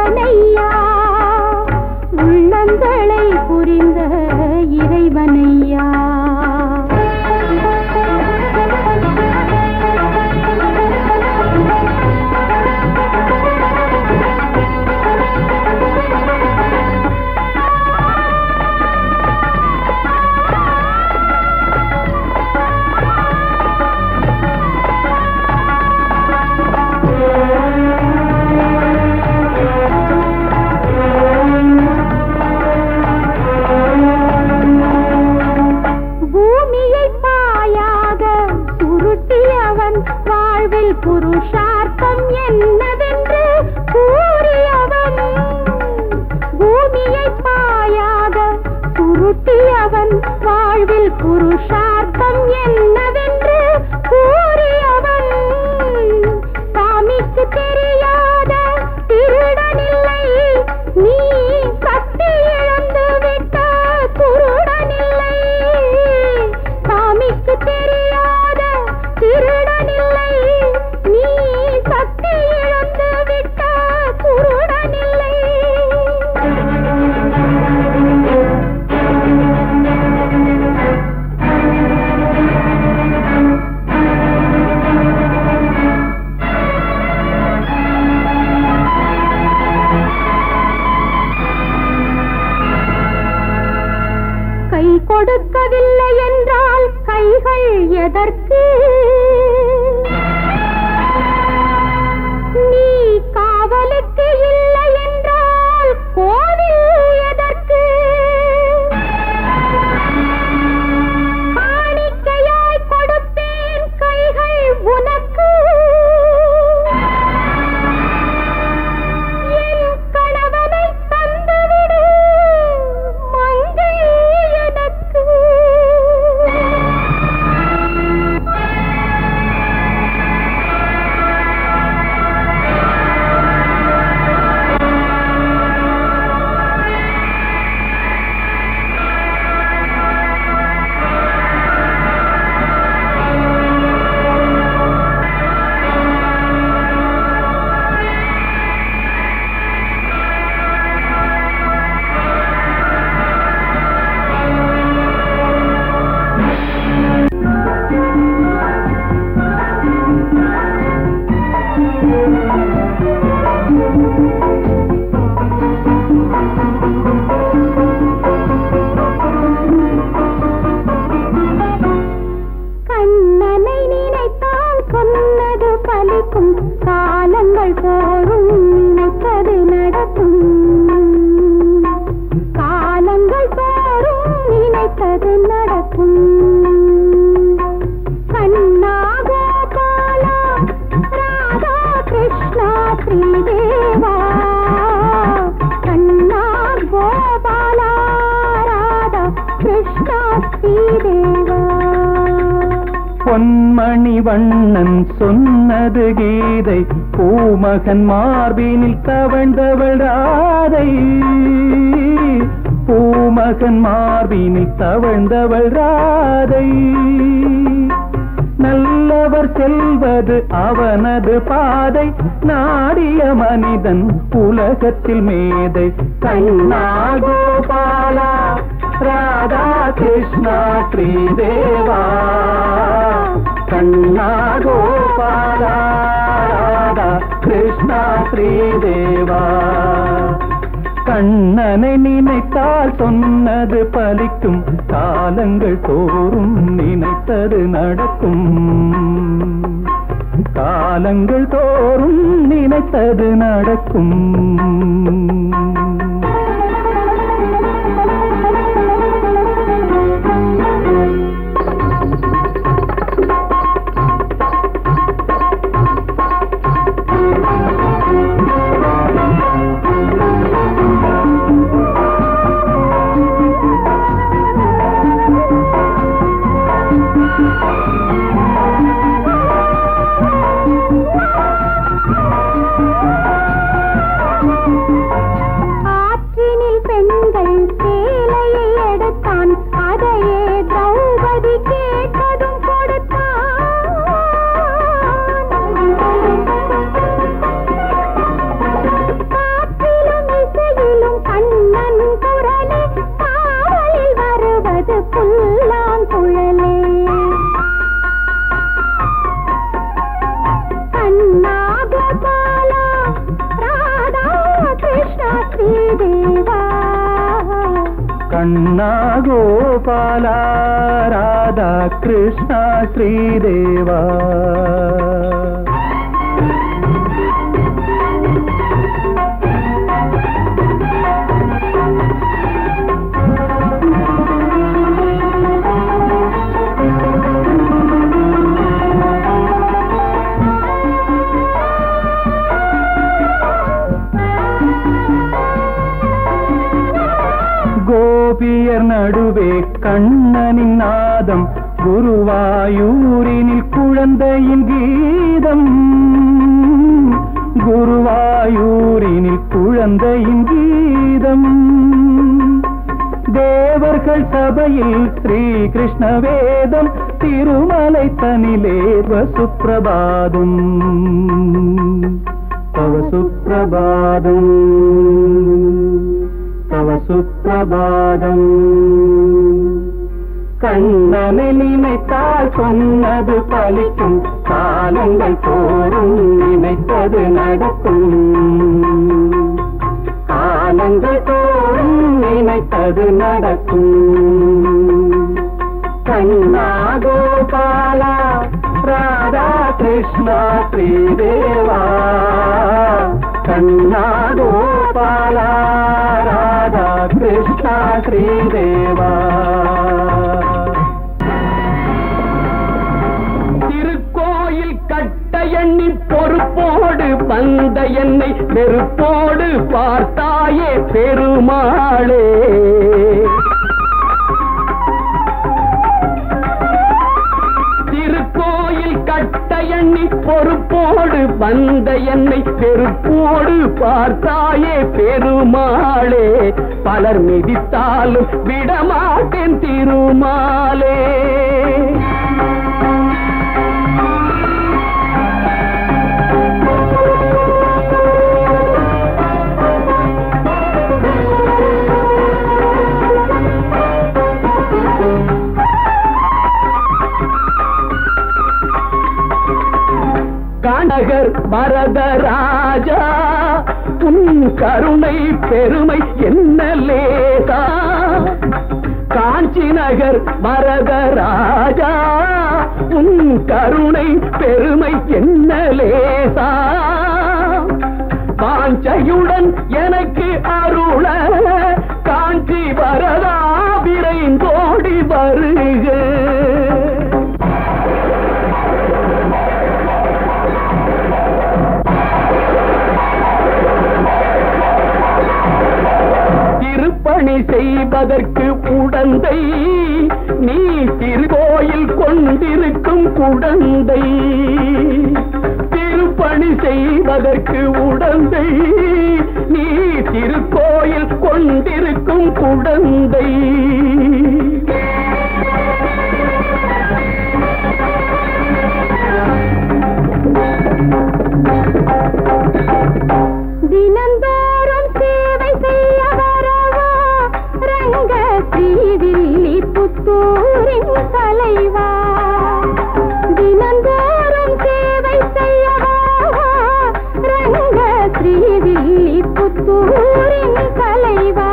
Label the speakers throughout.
Speaker 1: தேவனையா, உள்ளங்களை புரிந்த இறைவனையா. வாழ்வில் புருஷார்த்தம் என்னவென்று கூறியவன், பூமியை பாயாக சுருட்டியவன். வாழ்வில் புருஷார்த்தம் என்னவென்று கூறியவன், சாமிக்கு தெரியாத திருடனில்லை, நீ சக்தி இழந்து விட்ட குருடனில்லை. சாமிக்கு தெரியாத திருடனில்லை, நீ சக்தி இழந்து விட்ட குருடனில்லை. கை கொடுக்கவில்லை என்றால் கைகள் எதற்கு? நீ காவலுக்கு இல்லை என்றால் கோவில் எதற்கு? காணிக்கையாய் கொடுப்பேன் கைகள் உனக்கு, என் கணவனை தந்துவிடு மங்கை எனக்கு. கண்ணனை நினைத்தால் சொன்னது பலிக்கும், காலங்கள் தோறும் நினைத்தது நடக்கும். காலங்கள் தோறும் நினைத்தது நடக்கும். கண்ணா கோபாலா ராதா கிருஷ்ணா ஸ்ரீதேவா, கண்ணா கோபாலா ராதா கிருஷ்ணா ஸ்ரீதேவா.
Speaker 2: பொன்மணி வண்ணன் சொன்னது கீதை, பூமகன் மார்பினில் தவழ்ந்தவள் ராதை. பூமகன் மார்பினில் தவழ்ந்தவள் ராதை. நல்லவர் செல்வது அவனது பாதை, நாடிய மனிதன் உலகத்தில் மேதை. கண்ணா கோபாலா ராதா கிருஷ்ணா ஸ்ரீதேவா, கண்ணா கோபாலா ராதா கிருஷ்ணா ஸ்ரீதேவா. கண்ணனை நினைத்தால் சொன்னது பலிக்கும், காலங்கள் தோறும் நினைத்தது நடக்கும். காலங்கள் தோறும் நினைத்தது நடக்கும். கண்ணா கோபாலா ராதா கிருஷ்ணா ஸ்ரீதேவா. கோபியர் நடுவே கண்ணனின் நாதம், குருவாயூரினில் குழந்தையின் கீதம், குருவாயூரினில் குழந்தையின் கீதம். தேவர்கள் சபையில் ஸ்ரீ கிருஷ்ண வேதம், திருமலை தனிலே சுப்பிரபாதம் தவ சுப்பிரபாதம் தவ சுப்பிரபாதம். கண்ணனை நினைத்தால் சொன்னது பலிக்கும், காலங்கள் தோறும் நினைத்தது நடக்கும், காலங்கள் தோறும் நினைத்தது நடக்கும். கண்ணா கோபாலா ராதா கிருஷ்ணா ஸ்ரீதேவா. கண்ணா கோபாலா ராதா கிருஷ்ணா ஸ்ரீதேவா.
Speaker 3: திருக்கோயில் கட்ட எண்ணி பொறுப்போடு வந்த என்னை வெறுப்போடு பார்த்தாயே பெருமாளே. திருக்கோயில் கட்ட எண்ணி பொறுப்போடு வந்த என்னை வெறுப்போடு பார்த்தாயே பெருமாளே. பலர் மிதித்தாலும் விடமாட்டேன் திருமாலே. காண்டகர் பரதராஜா உன் கருணை பெருமை என்ன லேசா. காஞ்சி நகர் பரதராஜா உன் கருணை பெருமை என்ன லேசா. காஞ்சையுடன் எனக்கு அருள காஞ்சி வரதா விரைந்தோடி வருக. திருப்பணி செய்வதற்கு உடந்தை நீ திருக்கோயில் கொண்டிருக்கும் குடந்தை. திருப்பணி செய்வதற்கு உடந்தை நீ திருக்கோயில் கொண்டிருக்கும் குடந்தை.
Speaker 1: தினந்தோறும் சேவை செய்ய வரவா ரங்க ஸ்ரீவில்லி புத்தூரின் தலைவா. தினந்தோறும் சேவை செய்ய வரவா ரங்க ஸ்ரீவில்லி புத்தூரின் தலைவா.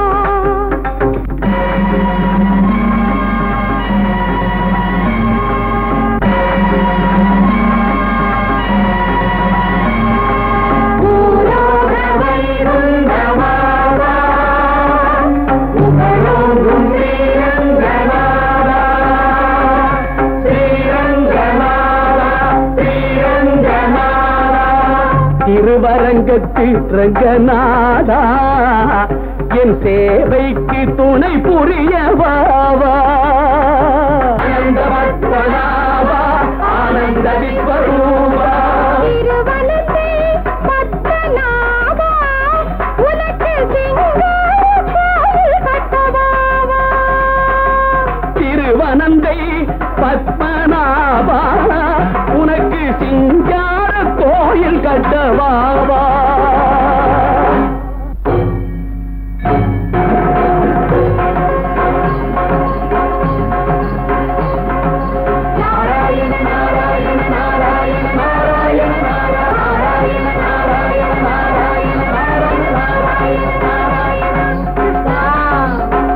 Speaker 3: திருவரங்கத்து ரங்கநாதா என் சேவைக்கு துணை புரியவாவா. ஆனந்த விஸ்வரூபா
Speaker 1: திருவனத்தை பத்மநாபா உனக்கு சிங்கார கோயில் கட்டவாவா.
Speaker 3: திருவனந்தை பத்மநாபா உனக்கு சிங்கார கோயில் கட்டவாவா.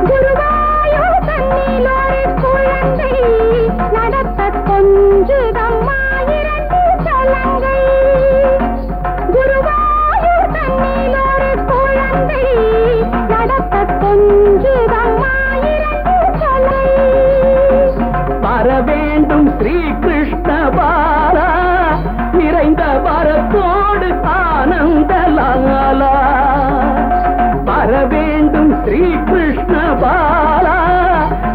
Speaker 1: குருவாயூர்
Speaker 3: நிறைந்த வரத்தோடு ஆனந்த லாலா வர வேண்டும் ஸ்ரீ கிருஷ்ண பாலா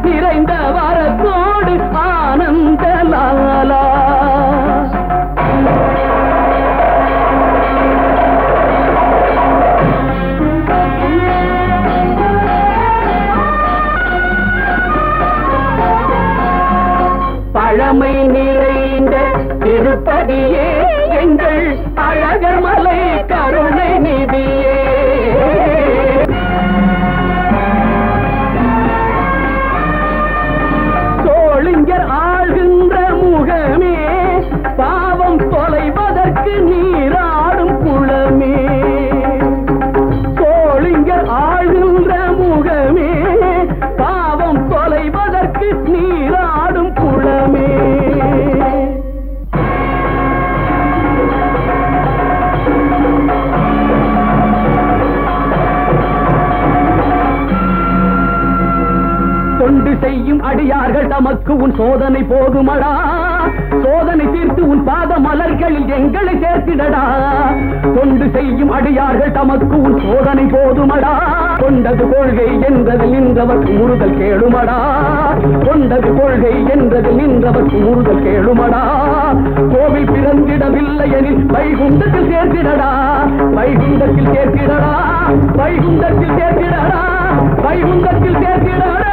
Speaker 3: நிறைந்த வரத்தோடு ஆனந்த லாலா பழமை நிறைந்த திருப்பதியே எங்கள் அழகர் மலை கருணை நிதியே சோழிங்கர் ஆழ்கின்ற முகமே பாவம் தொலைவதற்கு நீராடும் குளமே சோழிங்கர் ஆழ்கின்ற முகமே பாவம் தொலைவதற்கு நீராடும் குளமே தொண்டு செய்யும் அடியார்கள் தமக்கு உன் சோதனை போதுமடா சோதனை தீர்த்து உன் பாத மலர்களில் எங்களை சேர்த்திடடா தொண்டு செய்யும் அடியார்கள் தமக்கு உன் சோதனை போதுமடா கொண்டது கொள்கை என்றதில் நின்றவர்க்கு முறுதல் கேளுமடா கொண்டது கொள்கை என்றதில் நின்றவர்க்கு முறுதல் கேளுமடா கோவில் பிறந்திடவில்லை எனில் வைகுண்டத்தில் சேர்த்திடடா வைகுண்டத்தில் சேர்த்திடடா வைகுண்டத்தில் சேர்த்திடடா வைகுண்டத்தில் சேர்த்திடடா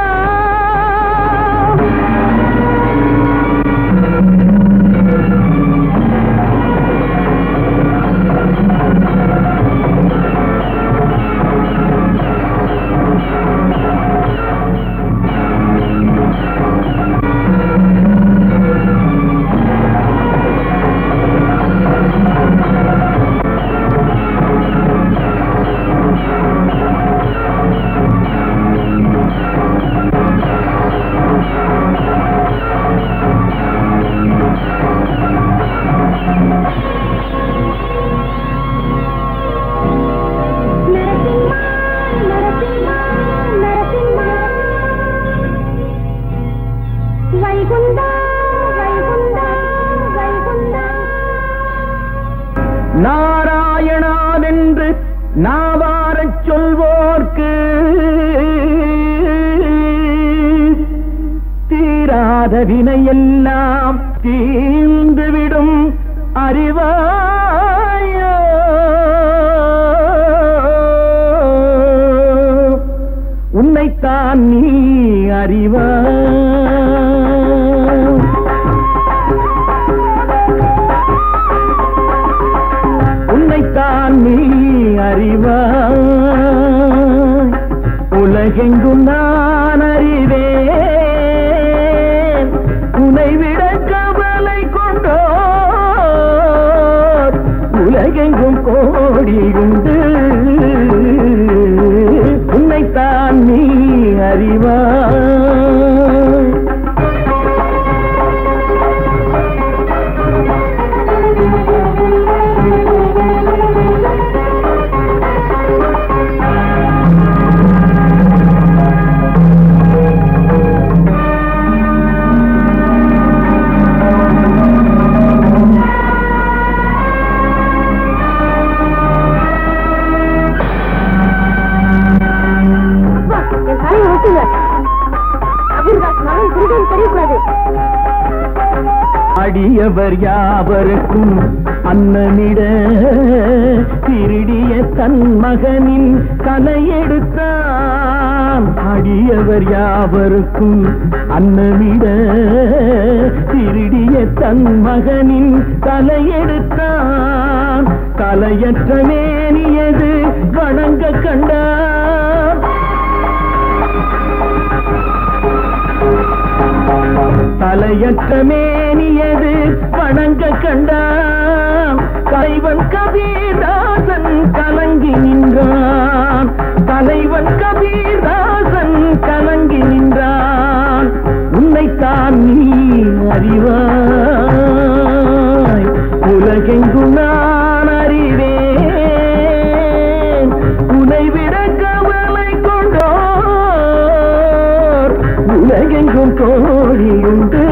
Speaker 3: நாராயணாவென்று நாவாரச் சொல்வோர்க்கு தீராத வினையெல்லாம் தீர்ந்துவிடும் அறிவாயோ உன்னைத்தான் நீ அறிவாய் உன்னைத்தான் நீ அறிவாய் உலகெங்கும் நான் அறிவேன் உன்னை விட கவலை கொண்டோர் உலகெங்கும் கோடியுண்டு உன்னைத்தான் நீ அறிவாய் அடியவர் யாவருக்கும் அன்னமிட திருடிய தன் மகனின் தலையெடுத்தான் அடியவர் யாவருக்கும் அன்னமிட திருடிய தன் மகனின் தலையெடுத்தான் தலையற்ற மேனியது வணங்க கண்டார் தலையற்ற மேனியது வணங்க கண்டான் தலைவன் கபீர்தாசன் கலங்கி நின்றான் தலைவன் கபீர்தாசன் கலங்கி நின்றான் உன்னைத்தான் நீ அறிவாய் உலகெங்கும் நான் அறிவேன் உன்னை விட கவலை கொண்டோர் உலகெங்கும் கோடியுண்டு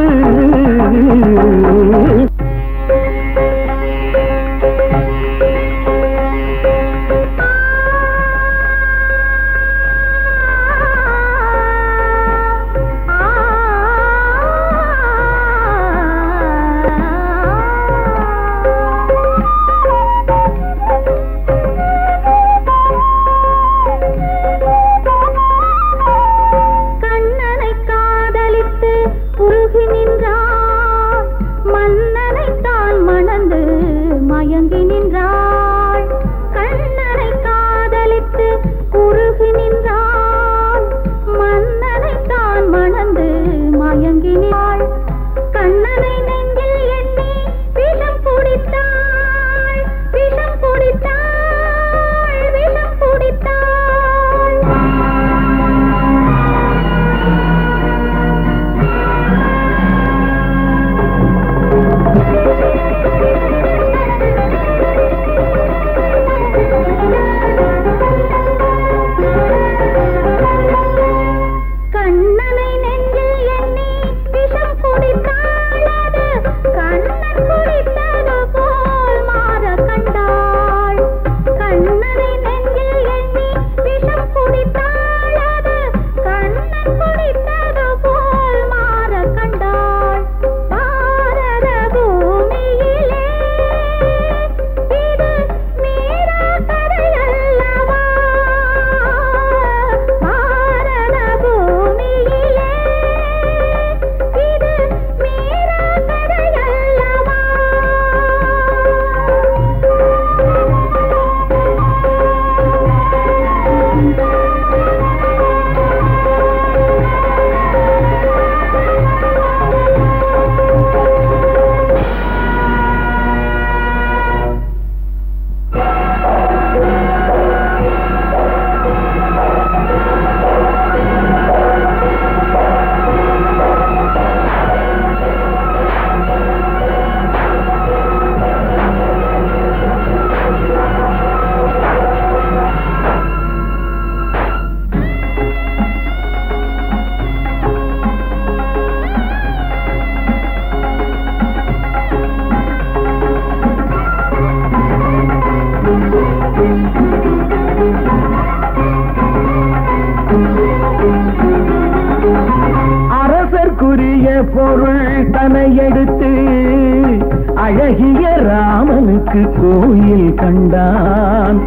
Speaker 2: ராமனுக்கு கோயில் கண்டான்.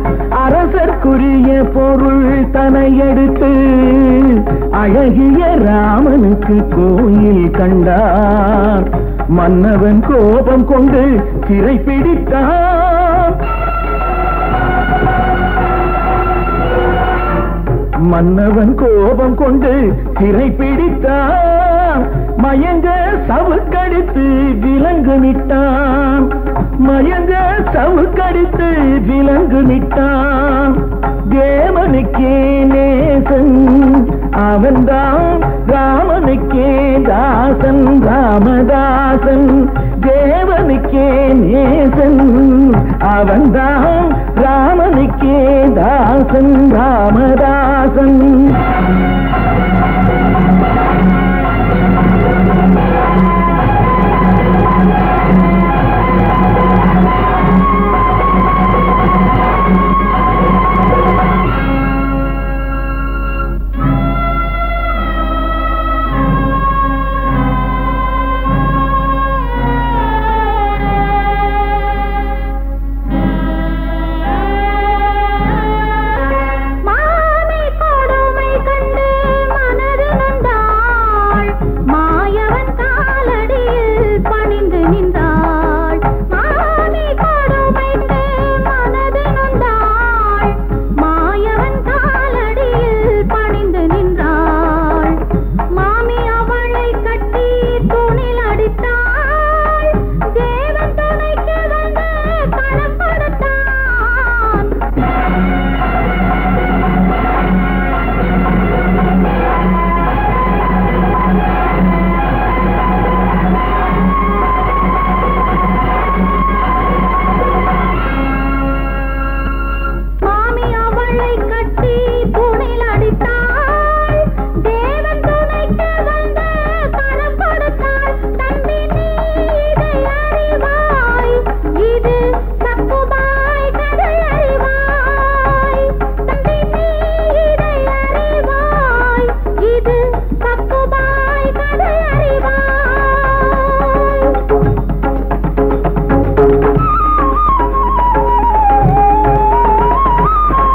Speaker 2: அரசர்க்குரிய பொருள் தனை எடுத்து அழகிய ராமனுக்கு கோயில் கண்டான். மன்னவன் கோபம் கொண்டு சிறை பிடித்தான். மன்னவன் கோபம் கொண்டு சிறை பிடித்தான். மயங்க சவுக்கடித்து விலங்கு விட்டான். மயங்க சவுக்கடித்து விலங்கு விட்டான். தேவனுக்கே நேசன் அவன்தான், ராமனுக்கே தாசன் ராமதாசன். தேவனுக்கே நேசன் அவன்தான், ராமனுக்கே தாசன் ராமதாசன்.